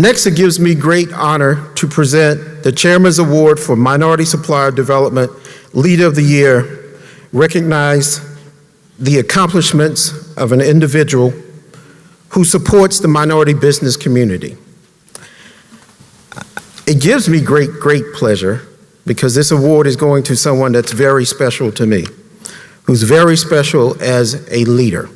Next, it gives me great honor to present the Chairman's Award for Minority Supplier Development Leader of the Year, recognize the accomplishments of an individual who supports the minority business community. It gives me great pleasure because this award is going to someone that's very special to me, who's very special as a leader.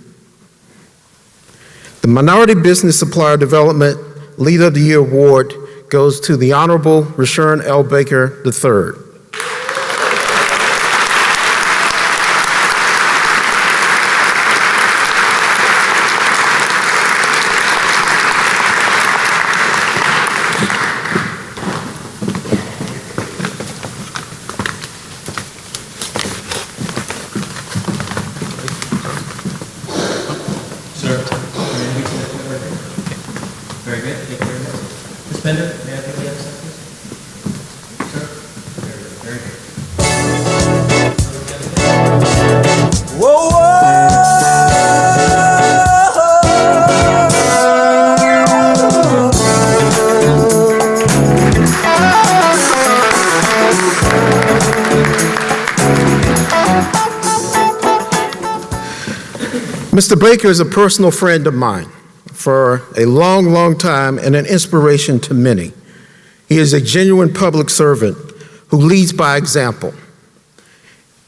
The Minority Business Supplier Development Leader of the Year Award goes to the Honorable Rashawn L. Baker III. Very good. Thank you very much. Ms. Bender, may I take the other side, please? Sir? Very good. Whoa, Mr. Baker is a personal friend of mine for a long time and an inspiration to many. He is a genuine public servant who leads by example.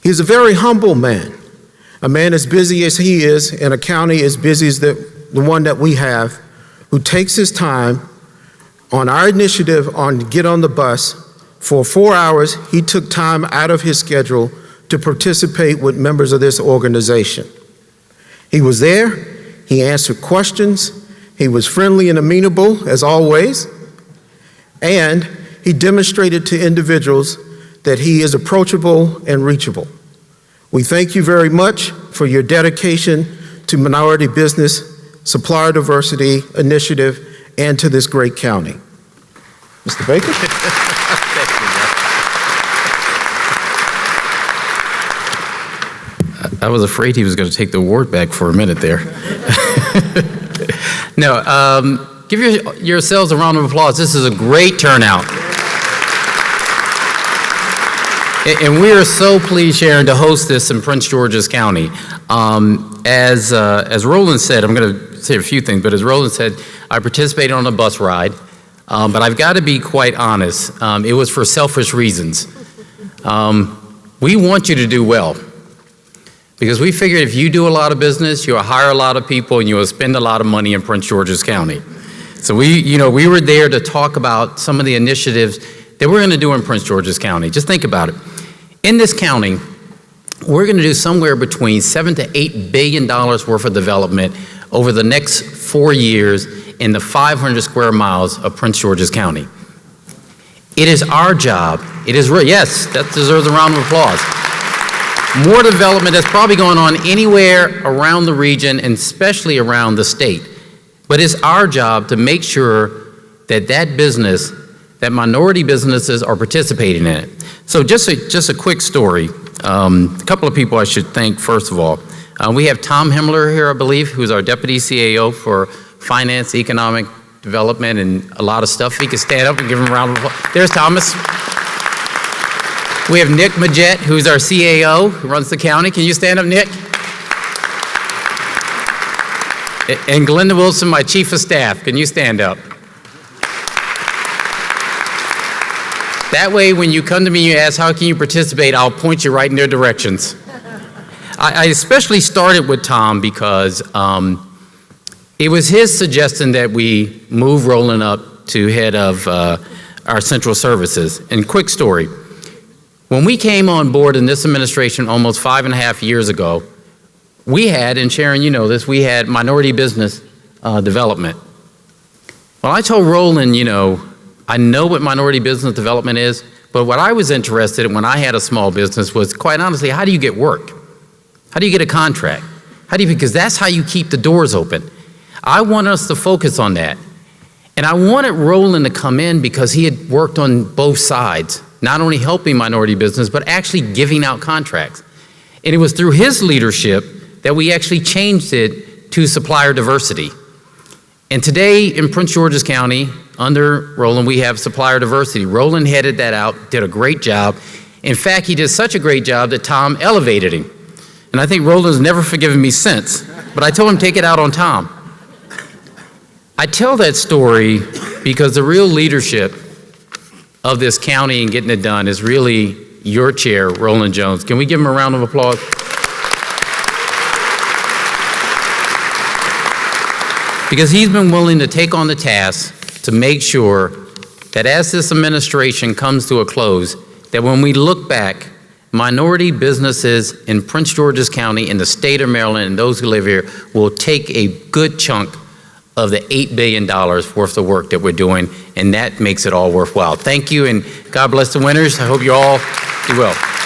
He is a very humble man, a man as busy as he is in a county as busy as the one that we have, who takes his time on our initiative on Get on the Bus. For 4 hours, he took time out of his schedule to participate with members of this organization. He was there, he answered questions, he was friendly and amenable as always, and he demonstrated to individuals that he is approachable and reachable. We thank you very much for your dedication to minority business, supplier diversity initiative, and to this great county. Mr. Baker? I was afraid he was going to take the award back for a minute there. No, give yourselves a round of applause. This is a great turnout. And we are so pleased, Sharon, to host this in Prince George's County. As Roland said, I'm going to say a few things, but as Roland said, I participated on a bus ride, but I've got to be quite honest. It was for selfish reasons. We want you to do well, because we figured if you do a lot of business, you'll hire a lot of people and you'll spend a lot of money in Prince George's County. So we were there to talk about some of the initiatives that we're going to do in Prince George's County. Just think about it. In this county, we're going to do somewhere between $7 to $8 billion worth of development over the next 4 years in the 500 square miles of Prince George's County. It is our job. Yes, that deserves a round of applause. More development that's probably going on anywhere around the region and especially around the state. But it's our job to make sure that that minority businesses are participating in it. So just a quick story. A couple of people I should thank first of all. We have Tom Himmler here, I believe, who's our Deputy CAO for Finance, Economic Development, and a lot of stuff. He can stand up and give him a round of applause. There's Thomas. We have Nick Majette, who's our CAO, who runs the county. Can you stand up, Nick? And Glenda Wilson, my Chief of Staff. Can you stand up? That way, when you come to me and you ask, how can you participate, I'll point you right in their directions. I especially started with Tom because it was his suggestion that we move Roland up to head of our central services. And quick story. When we came on board in this administration almost 5.5 years ago, we had, and Sharon, you know this, we had minority business development. Well, I told Roland, I know what minority business development is, but what I was interested in when I had a small business was, quite honestly, how do you get work? How do you get a contract? Because that's how you keep the doors open. I want us to focus on that. And I wanted Roland to come in because he had worked on both sides, not only helping minority business, but actually giving out contracts. And it was through his leadership that we actually changed it to supplier diversity. And today in Prince George's County, under Roland, we have supplier diversity. Roland headed that out, did a great job. In fact, he did such a great job that Tom elevated him. And I think Roland's never forgiven me since, but I told him take it out on Tom. I tell that story because the real leadership of this county and getting it done is really your chair, Roland Jones. Can we give him a round of applause? Because he's been willing to take on the task to make sure that as this administration comes to a close, that when we look back, minority businesses in Prince George's County, in the state of Maryland, and those who live here will take a good chunk of the $8 billion worth of work that we're doing, and that makes it all worthwhile. Thank you, and God bless the winners. I hope you all do well.